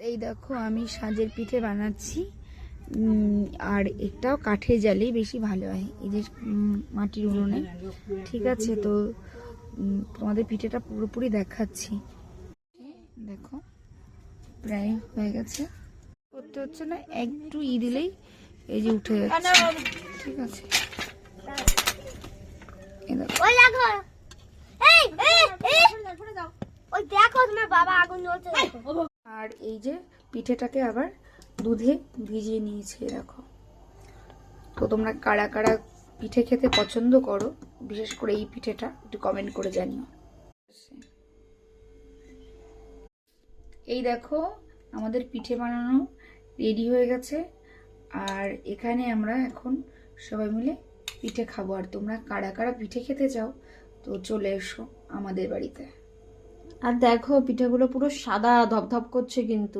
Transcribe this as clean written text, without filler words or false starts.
এই দেখো আমি সাজের পিঠে বানাচ্ছি, আর এটাও কাঠের জালেই বেশি ভালো হয়, এই যে মাটির উনুনে। ঠিক আছে, তো তোমাদের পিঠেটা পুরোপুরি দেখাচ্ছি। দেখো প্রায় হয়ে গেছে, করতে হচ্ছে না, একটু দিলেই এই যে উঠে যাচ্ছে। ঠিক আছে, এই দেখো। আর এই যে পিঠেটাকে আবার দুধে ভিজিয়ে নিয়েছি, দেখো। তো তোমরা কারা কারা পিঠে খেতে পছন্দ করো, বিশেষ করে এই পিঠেটা, একটু কমেন্ট করে জানিও। এই দেখো আমাদের পিঠে বানানো রেডি হয়ে গেছে, আর এখানে আমরা এখন সবাই মিলে পিঠে খাবো। আর তোমরা কারা কারা পিঠে খেতে চাও তো চলে এসো আমাদের বাড়িতে। আর দেখো পিঠেগুলো পুরো সাদা ধপধপ করছে কিন্তু।